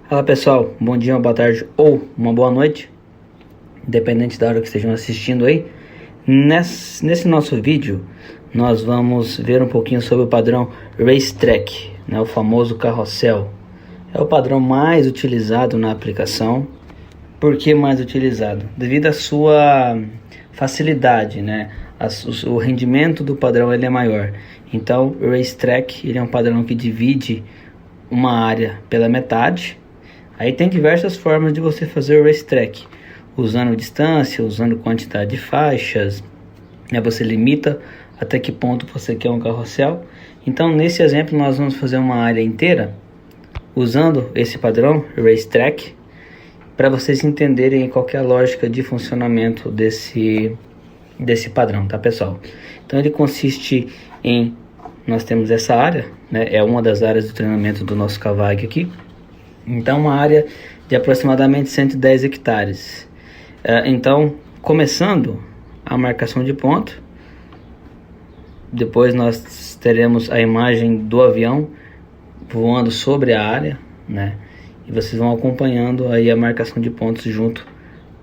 Fala pessoal, bom dia, uma boa tarde ou uma boa noite, independente da hora que estejam assistindo aí. Nesse nosso vídeo, nós vamos ver um pouquinho sobre o padrão Racetrack, né, o famoso carrossel. É o padrão mais utilizado na aplicação. Por que mais utilizado? Devido à sua facilidade, né? O rendimento do padrão ele é maior. Então, o Racetrack ele é um padrão que divide uma área pela metade. Aí tem diversas formas de você fazer o Racetrack, usando distância, usando quantidade de faixas, né? Você limita até que ponto você quer um carrossel. Então nesse exemplo nós vamos fazer uma área inteira, usando esse padrão Racetrack, para vocês entenderem qual que é a lógica de funcionamento desse padrão, tá pessoal? Então ele consiste em, nós temos essa área, né? É uma das áreas do treinamento do nosso Kavak aqui. Então uma área de aproximadamente 110 hectares. Então, começando a marcação de ponto, depois nós teremos a imagem do avião voando sobre a área, né? E vocês vão acompanhando aí a marcação de pontos junto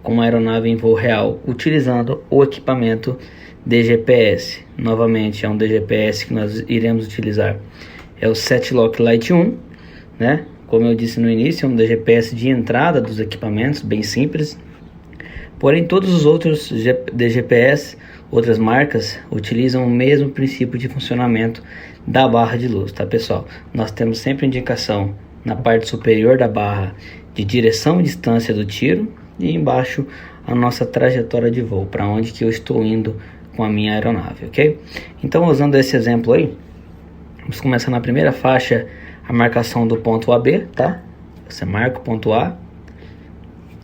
com a aeronave em voo real, utilizando o equipamento DGPS. Novamente, é um DGPS que nós iremos utilizar. É o SetLock Lite 1, né? Como eu disse no início, é um DGPS de entrada dos equipamentos, bem simples. Porém, todos os outros DGPS, outras marcas, utilizam o mesmo princípio de funcionamento da barra de luz, tá pessoal? Nós temos sempre indicação na parte superior da barra de direção e distância do tiro, e embaixo a nossa trajetória de voo, para onde que eu estou indo com a minha aeronave, ok? Então, usando esse exemplo aí, vamos começar na primeira faixa, a marcação do ponto AB, tá? Você marca o ponto A,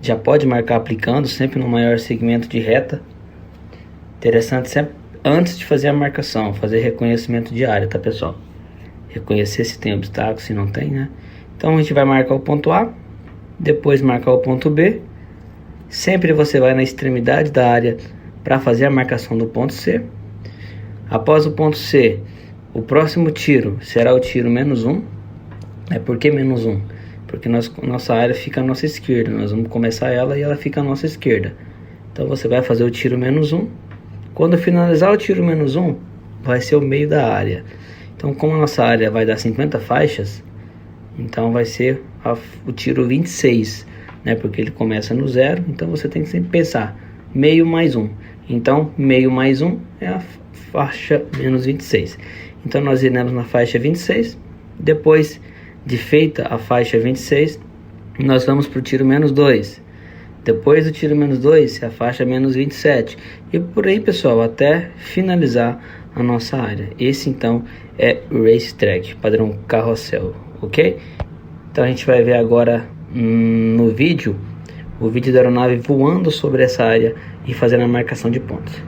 já pode marcar aplicando sempre no maior segmento de reta. Interessante sempre antes de fazer a marcação, fazer reconhecimento de área, tá pessoal? Reconhecer se tem obstáculo, se não tem, né? Então a gente vai marcar o ponto A, depois marcar o ponto B. Sempre você vai na extremidade da área para fazer a marcação do ponto C. Após o ponto C, o próximo tiro será o tiro -1. Por que -1? Porque nossa área fica à nossa esquerda. Nós vamos começar ela e ela fica à nossa esquerda. Então você vai fazer o tiro -1. Quando finalizar o tiro -1, vai ser o meio da área. Então, como a nossa área vai dar 50 faixas, então vai ser o tiro 26, né? Porque ele começa no 0. Então você tem que sempre pensar meio mais 1. Então, meio mais 1 é a faixa -26. Então nós iremos na faixa 26. Depois de feita a faixa 26, nós vamos para o tiro -2. Depois do tiro -2, a faixa -27. E por aí, pessoal, até finalizar a nossa área. Esse então é o Racetrack, padrão carrossel, ok? Então a gente vai ver agora no vídeo, o vídeo da aeronave voando sobre essa área e fazendo a marcação de pontos.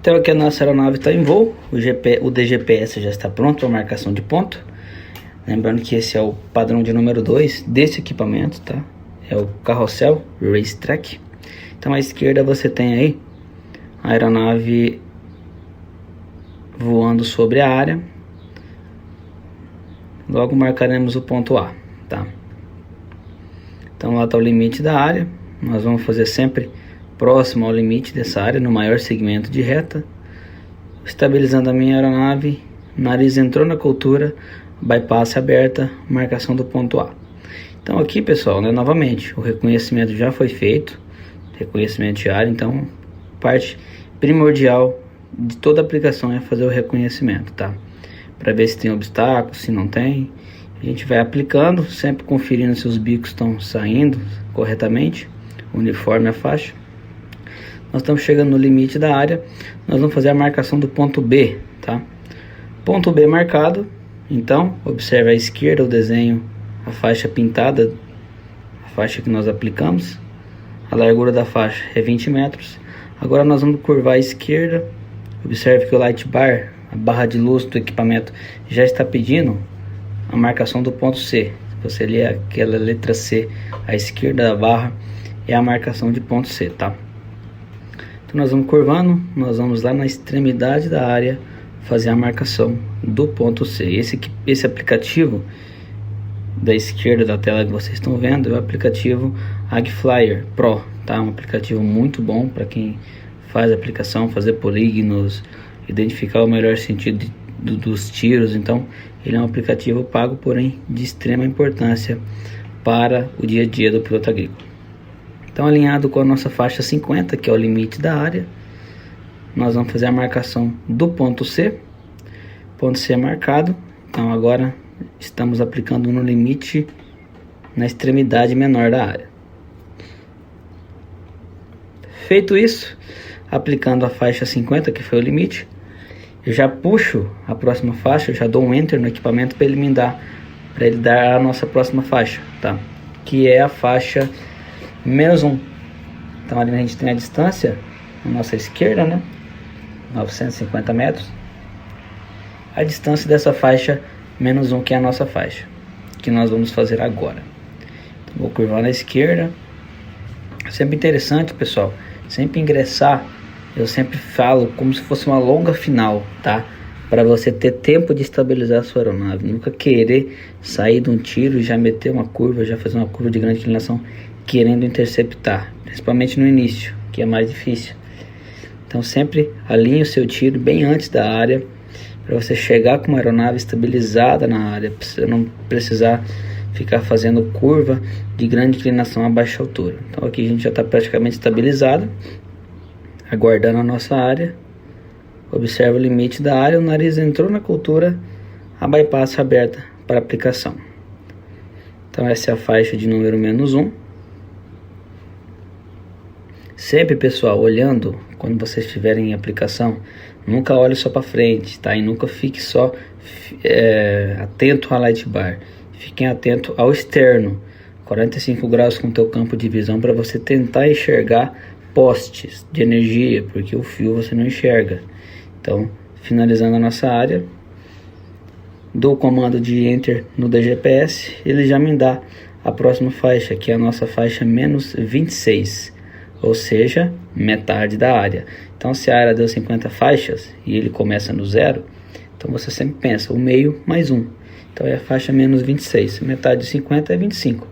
Então aqui a nossa aeronave está em voo, o DGPS já está pronto para marcação de ponto. Lembrando que esse é o padrão de número 2 desse equipamento, tá? É o carrossel Racetrack. Então à esquerda você tem aí a aeronave voando sobre a área. Logo marcaremos o ponto A, tá? Então lá está o limite da área. Nós vamos fazer sempre próximo ao limite dessa área, no maior segmento de reta. Estabilizando a minha aeronave, nariz entrou na cultura, bypass aberta, marcação do ponto A. Então aqui, pessoal, né, novamente, o reconhecimento já foi feito, reconhecimento de área. Então parte primordial de toda a aplicação é fazer o reconhecimento, tá? Para ver se tem obstáculos, se não tem. A gente vai aplicando, sempre conferindo se os bicos estão saindo corretamente, uniforme a faixa. Nós estamos chegando no limite da área. Nós vamos fazer a marcação do ponto B, tá? Ponto B marcado. Então, observe à esquerda o desenho, a faixa pintada, a faixa que nós aplicamos. A largura da faixa é 20 metros. Agora nós vamos curvar à esquerda. Observe que o light bar, a barra de luz do equipamento, já está pedindo a marcação do ponto C. Se você ler aquela letra C à esquerda da barra, é a marcação de ponto C, tá? Então nós vamos curvando, nós vamos lá na extremidade da área fazer a marcação do ponto C. Esse aplicativo da esquerda da tela que vocês estão vendo é o aplicativo AgFlyer Pro, tá? Um aplicativo muito bom para quem faz aplicação, fazer polígonos, identificar o melhor sentido dos tiros. Então ele é um aplicativo pago, porém de extrema importância para o dia a dia do piloto agrícola. Então, alinhado com a nossa faixa 50, que é o limite da área, nós vamos fazer a marcação do ponto C. Ponto C é marcado. Então agora estamos aplicando no limite, na extremidade menor da área. Feito isso, aplicando a faixa 50, que foi o limite, eu já puxo a próxima faixa, eu já dou um enter no equipamento para ele dar a nossa próxima faixa, tá? Que é a faixa -1. Então ali a gente tem a distância na nossa esquerda, né? 950 metros. A distância dessa faixa -1, que é a nossa faixa, que nós vamos fazer agora. Então, vou curvar na esquerda. Sempre interessante, pessoal, sempre ingressar, eu sempre falo como se fosse uma longa final, tá? Para você ter tempo de estabilizar a sua aeronave. Nunca querer sair de um tiro e já meter uma curva, já fazer uma curva de grande inclinação querendo interceptar, principalmente no início, que é mais difícil. Então sempre alinhe o seu tiro bem antes da área, para você chegar com uma aeronave estabilizada na área, para você não precisar ficar fazendo curva de grande inclinação a baixa altura. Então aqui a gente já está praticamente estabilizado, aguardando a nossa área. Observa o limite da área, o nariz entrou na cultura, a bypass aberta para aplicação. Então essa é a faixa de número -1. Sempre, pessoal, olhando, quando vocês estiverem em aplicação, nunca olhe só para frente, tá? E nunca fique só atento à light bar. Fiquem atento ao externo, 45 graus com o teu campo de visão, para você tentar enxergar postes de energia, porque o fio você não enxerga. Então, finalizando a nossa área, dou o comando de Enter no DGPS, ele já me dá a próxima faixa, que é a nossa faixa -26, ou seja, metade da área. Então, se a área deu 50 faixas e ele começa no 0, então você sempre pensa o meio mais 1. Então é a faixa -26, metade de 50 é 25,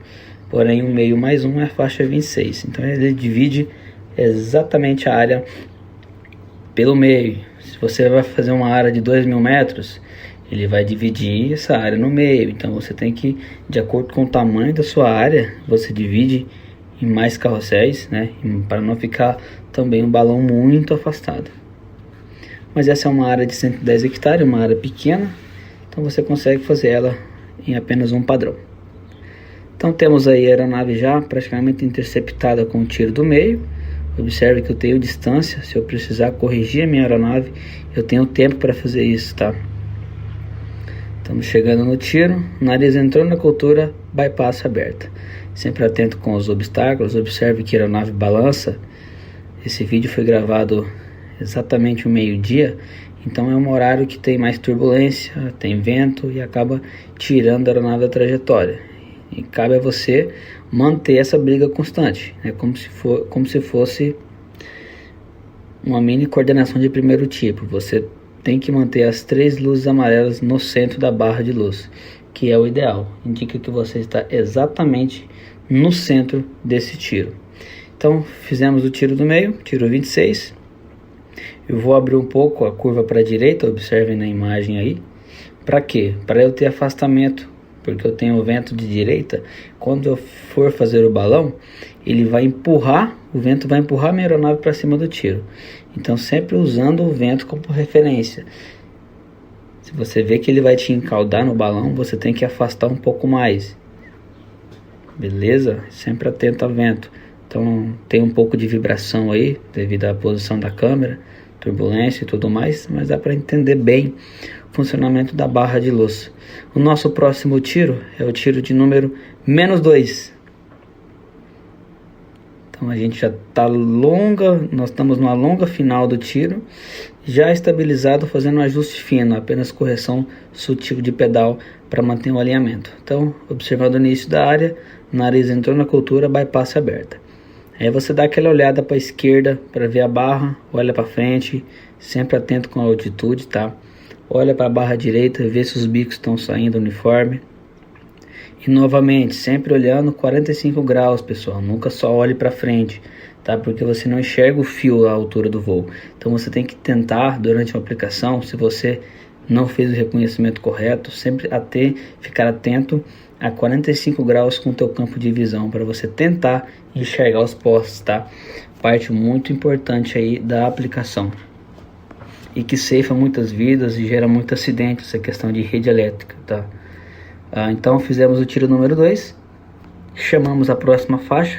porém o meio mais 1 é a faixa 26. Então ele divide exatamente a área pelo meio. Se você vai fazer uma área de 2.000 metros, ele vai dividir essa área no meio. Então você tem que, de acordo com o tamanho da sua área, você divide em mais carrosséis, né? Para não ficar também um balão muito afastado. Mas essa é uma área de 110 hectares, uma área pequena, então você consegue fazer ela em apenas um padrão. Então temos aí a aeronave já praticamente interceptada com o tiro do meio. Observe que eu tenho distância, se eu precisar corrigir a minha aeronave, eu tenho tempo para fazer isso, tá? Estamos chegando no tiro, nariz entrou na cultura, bypass aberta. Sempre atento com os obstáculos, observe que a aeronave balança. Esse vídeo foi gravado exatamente o meio-dia, então é um horário que tem mais turbulência, tem vento e acaba tirando a aeronave da trajetória. E cabe a você manter essa briga constante, né? Como se fosse uma mini coordenação de primeiro tipo. Você tem que manter as 3 luzes amarelas no centro da barra de luz, que é o ideal. Indica que você está exatamente no centro desse tiro. Então fizemos o tiro do meio, tiro 26. Eu vou abrir um pouco a curva para a direita, observem na imagem aí. Para quê? Para eu ter afastamento, porque eu tenho o vento de direita. Quando eu for fazer o balão, ele vai empurrar, o vento vai empurrar a minha aeronave para cima do tiro. Então sempre usando o vento como referência. Se você vê que ele vai te encaldar no balão, você tem que afastar um pouco mais. Beleza? Sempre atento ao vento. Então tem um pouco de vibração aí, devido à posição da câmera, turbulência e tudo mais, mas dá para entender bem o funcionamento da barra de luz. O nosso próximo tiro é o tiro de número -2. Então a gente já está nós estamos numa longa final do tiro, já estabilizado, fazendo um ajuste fino, apenas correção sutil de pedal para manter o alinhamento. Então, observando o início da área, nariz entrou na cultura, bypass aberta. Aí você dá aquela olhada para a esquerda para ver a barra, olha para frente, sempre atento com a altitude, tá? olha para a barra direita, vê se os bicos estão saindo uniforme. E novamente, sempre olhando 45 graus, pessoal, nunca só olhe para frente, tá? Porque você não enxerga o fio à altura do voo. Então você tem que tentar, durante a aplicação, se você não fez o reconhecimento correto, sempre ficar atento a 45 graus com o teu campo de visão, para você tentar enxergar os postes, tá? Parte muito importante aí da aplicação. E que ceifa muitas vidas e gera muito acidente, essa questão de rede elétrica, tá? Então fizemos o tiro número 2, chamamos a próxima faixa,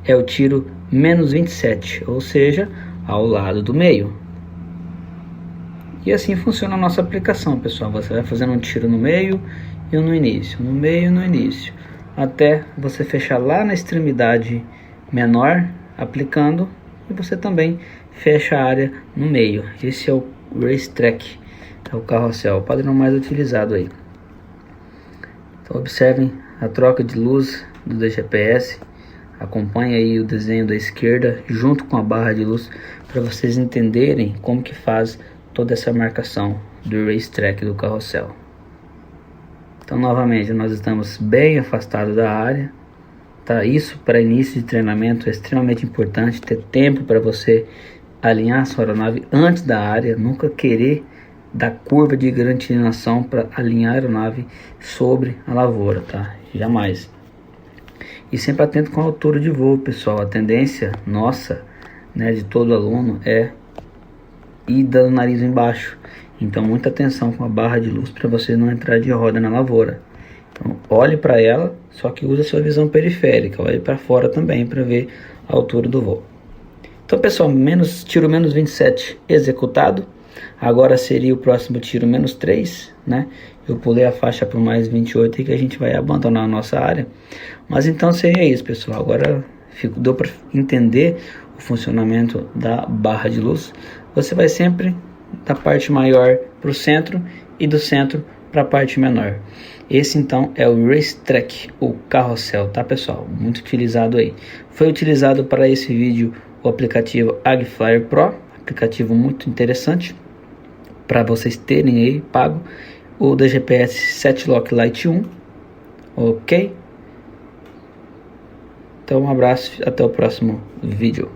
é o tiro menos 27, ou seja, ao lado do meio. E assim funciona a nossa aplicação, pessoal. Você vai fazendo um tiro no meio e um no início, no meio e no início, até você fechar lá na extremidade menor, aplicando, e você também fecha a área no meio. Esse é o racetrack, é o carrossel, o padrão mais utilizado aí. Então observem a troca de luz do DGPS, acompanhe aí o desenho da esquerda junto com a barra de luz para vocês entenderem como que faz toda essa marcação do racetrack do carrossel. Então novamente nós estamos bem afastados da área, tá? Isso para início de treinamento é extremamente importante, ter tempo para você alinhar a sua aeronave antes da área, nunca querer da curva de grande inclinação para alinhar a aeronave sobre a lavoura, tá? Jamais. E sempre atento com a altura de voo, pessoal. A tendência nossa, né, de todo aluno é ir dando o nariz embaixo. Então muita atenção com a barra de luz para você não entrar de roda na lavoura. Então olhe para ela, só que use a sua visão periférica, olhe para fora também para ver a altura do voo. Então pessoal, tiro menos 27 executado. Agora seria o próximo tiro menos 3, né? Eu pulei a faixa para mais 28 e que a gente vai abandonar a nossa área. Mas então seria isso, pessoal. Agora deu para entender o funcionamento da barra de luz. Você vai sempre da parte maior para o centro e do centro para a parte menor. Esse então é o racetrack, o carrossel, tá pessoal? Muito utilizado aí. Foi utilizado para esse vídeo o aplicativo AgFlyer Pro, aplicativo muito interessante para vocês terem aí pago, o DGPS Setlock Lite 1, ok? Então um abraço, até o próximo vídeo.